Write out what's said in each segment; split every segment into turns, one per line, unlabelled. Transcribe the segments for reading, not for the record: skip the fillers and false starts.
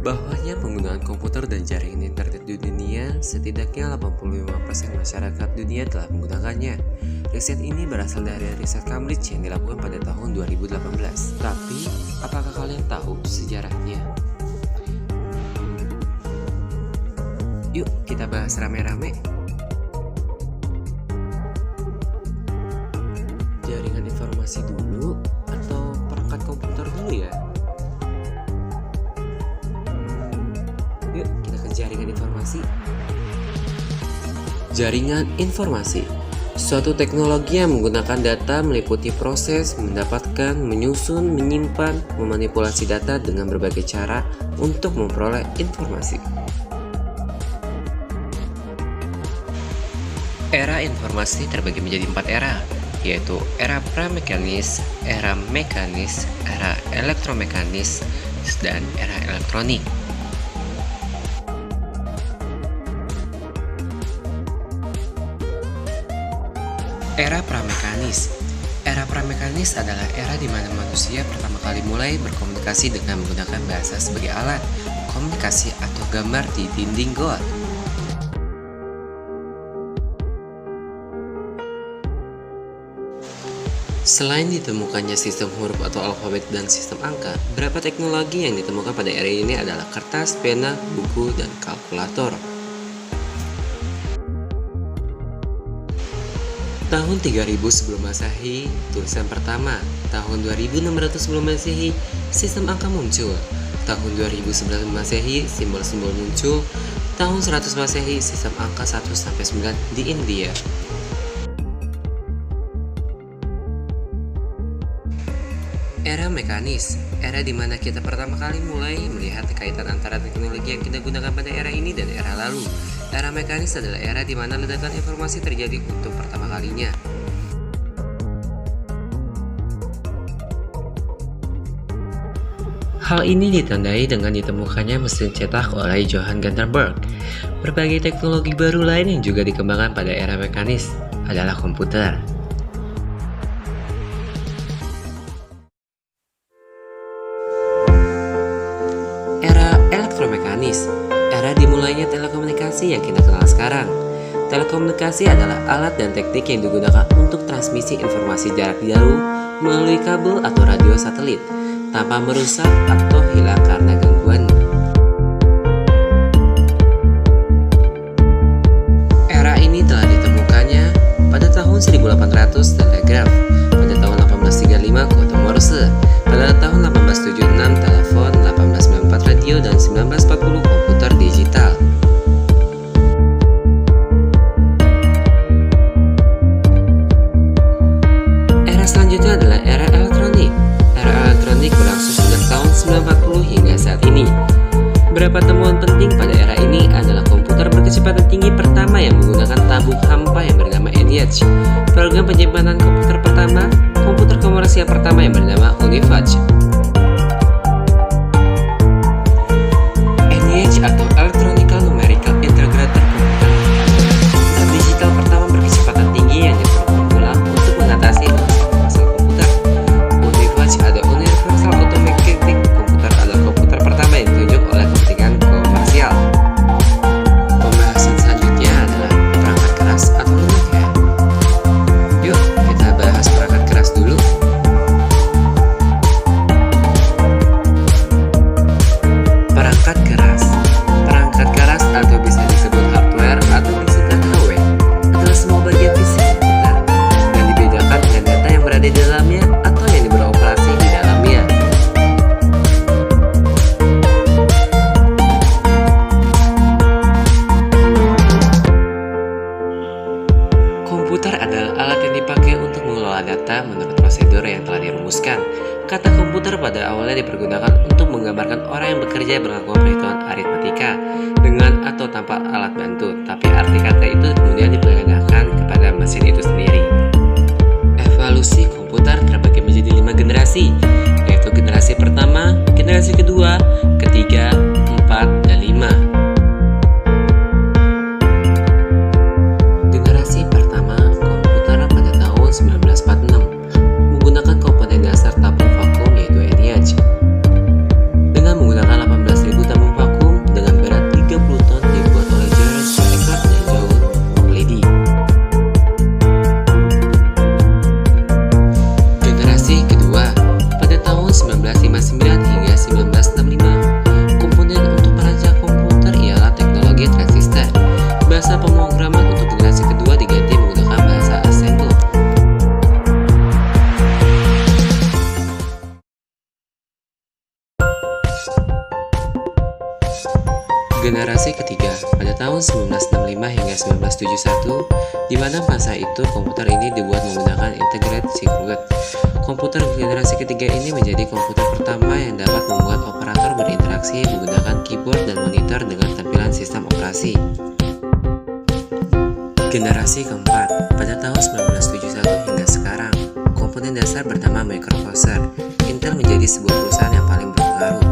bahwanya penggunaan komputer dan jaringan internet di dunia, setidaknya 85% masyarakat dunia telah menggunakannya. Riset ini berasal dari riset Cambridge yang dilakukan pada tahun 2018. Tapi, apakah kalian tahu sejarahnya? Yuk, kita bahas rame-rame. Jaringan informasi dulu atau perangkat komputer dulu ya? Yuk, kita ke jaringan informasi. Jaringan informasi, suatu teknologi yang menggunakan data meliputi proses mendapatkan, menyusun, menyimpan, memanipulasi data dengan berbagai cara untuk memperoleh informasi. Era informasi terbagi menjadi 4 era, yaitu era pra-mekanis, era mekanis, era elektromekanis, dan era elektronik. Era pra-mekanis. Era pra-mekanis adalah era di mana manusia pertama kali mulai berkomunikasi dengan menggunakan bahasa sebagai alat komunikasi atau gambar di dinding goa. Selain ditemukannya sistem huruf atau alfabet dan sistem angka, beberapa teknologi yang ditemukan pada era ini adalah kertas, pena, buku, dan kalkulator. Tahun 3000 sebelum Masehi, tulisan pertama. Tahun 2600 sebelum Masehi, sistem angka muncul. Tahun 2000 sebelum Masehi, simbol-simbol muncul. Tahun 100 Masehi, sistem angka 1-9 di India. Era mekanis, era di mana kita pertama kali mulai melihat kaitan antara teknologi yang kita gunakan pada era ini dan era lalu. Era mekanis adalah era di mana ledakan informasi terjadi untuk pertama kalinya. Hal ini ditandai dengan ditemukannya mesin cetak oleh Johann Gutenberg. Berbagai teknologi baru lain yang juga dikembangkan pada era mekanis adalah komputer. Era elektromekanis, era dimulainya telekomunikasi yang kita kenal sekarang. Telekomunikasi adalah alat dan teknik yang digunakan untuk transmisi informasi jarak jauh melalui kabel atau radio satelit, tanpa merusak atau hilang karena gangguan. Era ini telah ditemukannya pada tahun 1800 telegraf, pada tahun 1835 kode Morse, pada tahun 1876 telepon, 1894 radio, dan 1940 komputer digital. Era selanjutnya adalah era elektronik. Era elektronik berlangsung sejak tahun 1940 hingga saat ini. Beberapa temuan penting pada era ini adalah komputer berkecepatan tinggi pertama yang menggunakan tabung hampa yang bernama ENIAC, program penyimpanan komputer pertama, komputer komersial pertama yang bernama Univac. ENIAC atau Electronic Numerical Integrator komputer digital pertama berkecepatan tinggi yang diperlukan untuk mengatasi masalah komputer. Univac ada Universal Automatic Computer adalah komputer pertama yang ditunjuk oleh kepentingan komersial. Pembahasan selanjutnya adalah perangkat keras atau lunak ya. Yuk kita bahas perangkat keras dulu. Perangkat keras. Perangkat keras atau bisa disebut hardware atau disingkat HW adalah semua bagian fisik komputer yang dibedakan dengan data yang berada di dalamnya atau yang beroperasi di dalamnya. Komputer adalah alat yang dipakai untuk mengelola data menurut prosedur yang telah dirumuskan. Kata komputer pada awalnya dipergunakan untuk menggambarkan orang yang bekerja melakukan perhitungan aritmatika dengan atau tanpa alat bantu, tapi arti kata itu kemudian dipergunakan kepada mesin itu sendiri. Evolusi komputer terbagi menjadi 5 generasi, yaitu generasi pertama, generasi kedua, ketiga, 4, dan 5. Generasi pertama komputer pada tahun 1946 menggunakan komponen dasar tabung vakum yaitu ENIAC. Dengan menggunakan 18.000 tabung Generasi ketiga pada tahun 1965 hingga 1971, di mana masa itu komputer ini dibuat menggunakan integrated circuit. Komputer generasi ketiga ini menjadi komputer pertama yang dapat membuat operator berinteraksi menggunakan keyboard dan monitor dengan tampilan sistem operasi. Generasi keempat pada tahun 1971 hingga sekarang, komponen dasar bernama microprocessor. Intel menjadi sebuah perusahaan yang paling berpengaruh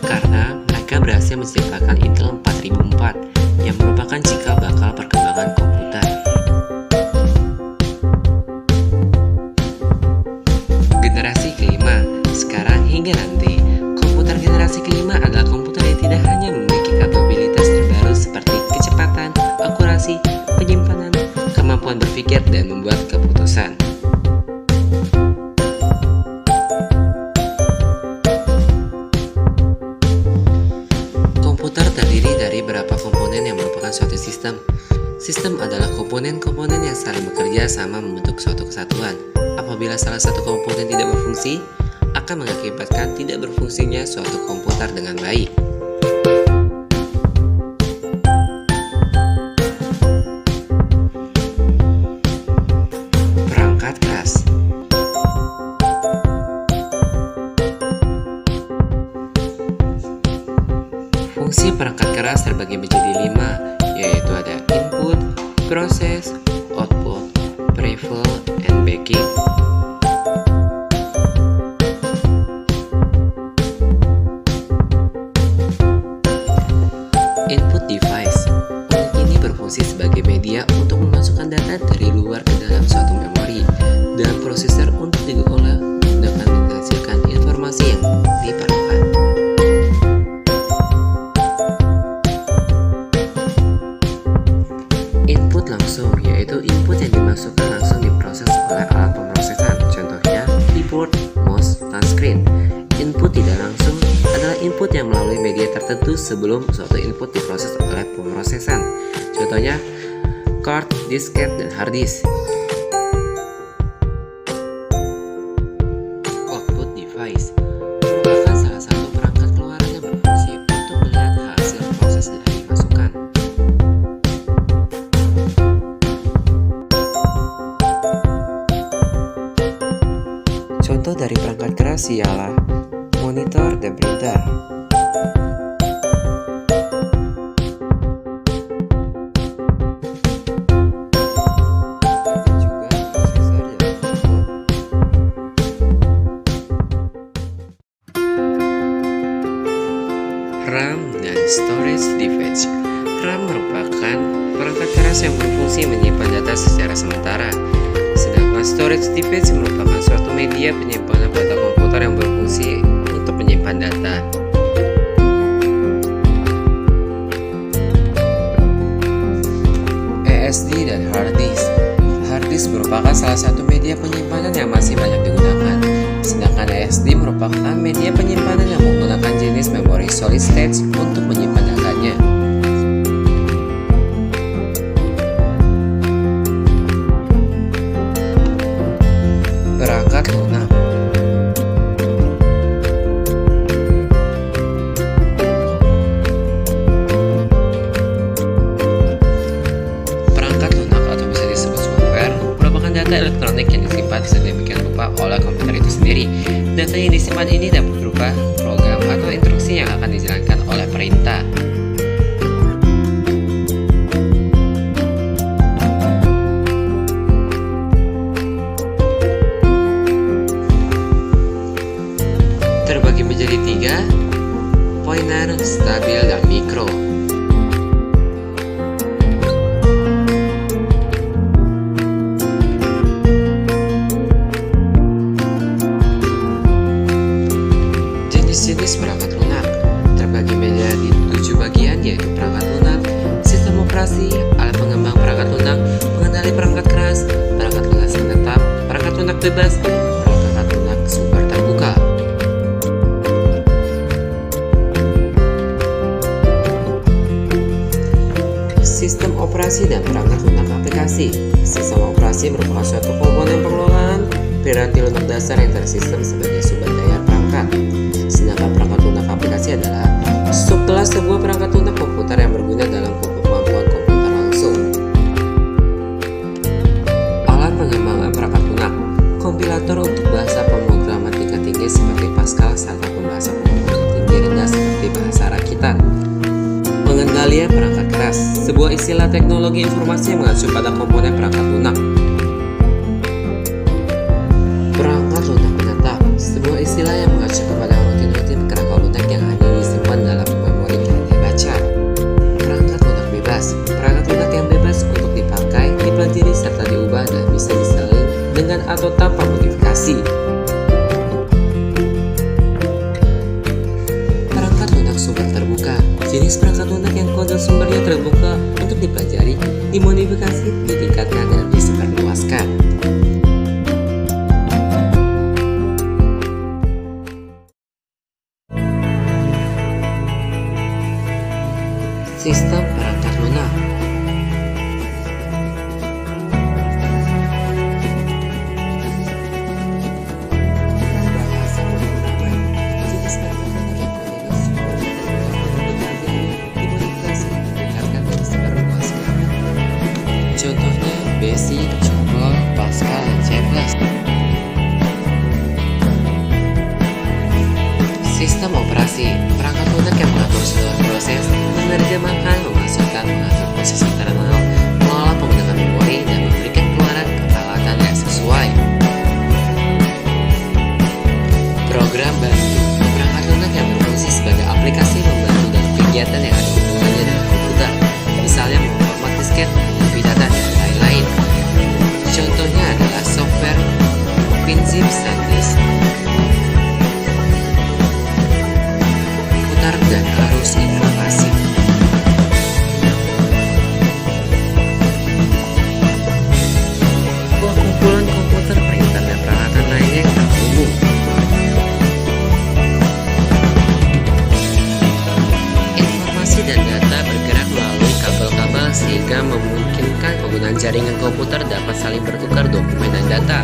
karena mereka berhasil menciptakan Intel 4004 yang merupakan cikal bakal perkembangan komputer. Generasi kelima, sekarang hingga nanti, komputer generasi kelima adalah komputer yang tidak hanya memiliki kapabilitas terbaru seperti kecepatan, akurasi, penyimpanan, kemampuan berpikir, dan membuat keputusan. Komputer terdiri dari beberapa komponen yang merupakan suatu sistem. Sistem adalah komponen-komponen yang saling bekerja sama membentuk suatu kesatuan. Apabila salah satu komponen tidak berfungsi, akan mengakibatkan tidak berfungsinya suatu komputer dengan baik. Perangkat keras. Fungsi perangkat keras terbagi menjadi 5, yaitu ada input, process, output, peripheral, and backing. Input device. Unit ini berfungsi sebagai media untuk memasukkan data dari luar ke dalam suatu memori dan prosesor untuk diolah dengan menghasilkan informasi yang diperlukan. Input langsung, yaitu input yang dimasukkan langsung diproses oleh alat pemrosesan, contohnya keyboard, mouse, touchscreen. Input tidak langsung adalah input yang melalui media tertentu sebelum suatu input diproses oleh pemrosesan, contohnya card, disket, dan hard disk. Output device merupakan salah satu perangkat keluaran yang berfungsi untuk melihat hasil proses dari masukan. Contoh dari perangkat keras ialah monitor dan printer. Juga prosesor dan keyboard. RAM dan storage device. RAM merupakan perangkat keras yang berfungsi menyimpan data secara sementara. Sedangkan storage device merupakan suatu media penyimpanan pada komputer yang berfungsi untuk menyimpan data. SSD dan hard disk. Hard disk merupakan salah satu media penyimpanan yang masih banyak digunakan. Sedangkan SSD merupakan media penyimpanan yang menggunakan jenis memori solid state untuk menyimpan datanya. Perangkat lunak. Perangkat lunak atau bisa disebut software merupakan data elektronik yang disimpan sedemikian rupa oleh komputer itu sendiri. Data yang disimpan ini dapat berupa program atau instruksi yang akan dijalankan oleh perintah. Terbagi menjadi 3, pointer, stabil, dan mikro. Jenis-jenis perangkat lunak terbagi menjadi 7 bagian, yaitu perangkat lunak, sistem operasi, alat pengembang perangkat lunak, pengendali perangkat keras, perangkat lunak menetap, perangkat lunak bebas, perangkat lunak sumber terbuka. Sistem operasi dan perangkat lunak aplikasi. Sistem operasi merupakan suatu komponen pengelolaan piranti lunak dasar yang tersistem sebagai sumber daya perangkat. Sedangkan perangkat lunak aplikasi adalah Subkelas sebuah perangkat lunak komputer yang berguna dalam kemampuan komputer langsung. Alat pengembangan perangkat lunak, kompilator untuk bahasa pemrograman tingkat tinggi seperti Pascal serta bahasa pemrograman tinggi rendah seperti bahasa rakitan. Pengendalian perangkat keras, sebuah istilah teknologi informasi yang mengacu pada komponen perangkat lunak. Perangkat lunak menetap, sebuah istilah yang mengacu kepada rutin-rutin kerangka lunak yang hanya disimpan dalam memori yang dibaca. Perangkat lunak bebas, perangkat lunak yang bebas untuk dipakai, dipelajari serta diubah dan bisa disalin dengan atau tanpa modifikasi. Perangkat lunak sumber terbuka, jenis perangkat lunak yang kode sumbernya terbuka untuk dipelajari, dimodifikasi, ditingkatkan, dan disebarluaskan. Sistem perangkat lunak. Bahasa pemrograman, jenis perangkat lunak yang kodenya sumbernya terbuka untuk dipelajari, dimodifikasi, ditingkatkan, dan disebarluaskan. Contohnya BASIC, COBOL, Pascal, dan C++. Sistem operasi, perangkat lunak yang mengatur seluruh proses, menerjemahkan, memasukkan, mengatur proses internal, mengolah penggunaan memori, dan memberikan keluaran peralatan yang sesuai. Program bantu, perangkat lunak yang berfungsi sebagai aplikasi membantu dalam kegiatan yang ada hubungannya dengan komputer, misalnya memformat disket, mengopi data, dan lain-lain. Contohnya adalah software WinZip SanDisk. Dan arus informasi. Sebuah kumpulan komputer, printer, dan peralatan lainnya yang terhubung. Informasi dan data bergerak melalui kabel-kabel sehingga memungkinkan penggunaan jaringan komputer dapat saling bertukar dokumen dan data.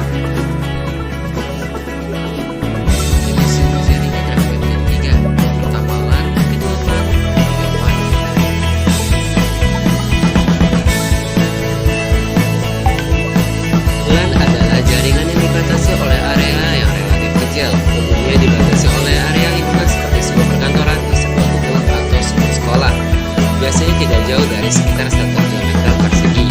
Umumnya dibatasi oleh area lingkungan seperti sebuah perkantoran, sebuah gedung, atau sebuah sekolah. Biasanya tidak jauh dari sekitar 1 km persegi.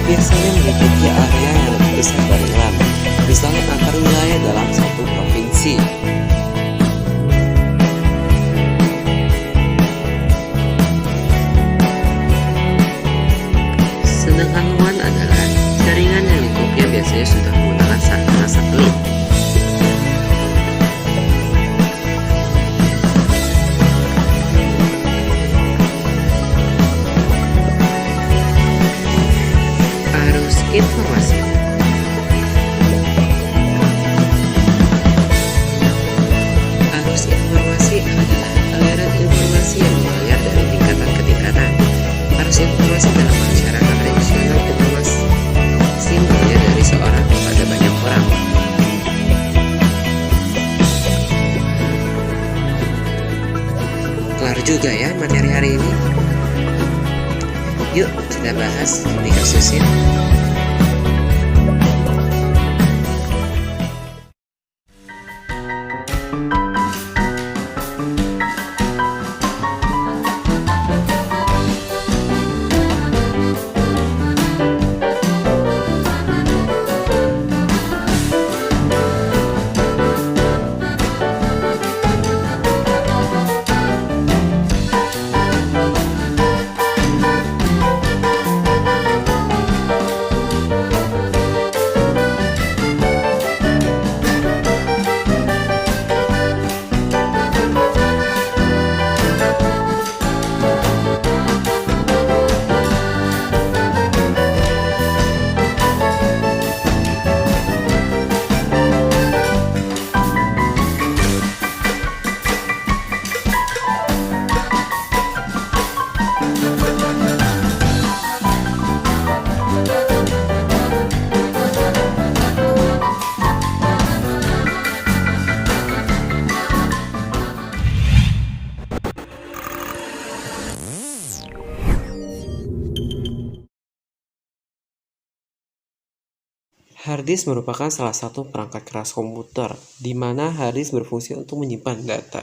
Biasanya meliputi area yang lebih besar dari LAN, misalnya antar wilayah dalam satu provinsi. Sedangkan WAN adalah jaringan yang lingkupnya biasanya sudah menggunakan sarana satelit. Arus informasi. Arus informasi adalah aliran informasi yang mengalir dari tingkatan ke tingkatan. Arus informasi dalam masyarakat tradisional informasi mengalir dari seorang kepada banyak orang. Kelar juga ya materi hari ini. Yuk kita bahas di kasusnya. Harddisk merupakan salah satu perangkat keras komputer, di mana harddisk berfungsi untuk menyimpan data.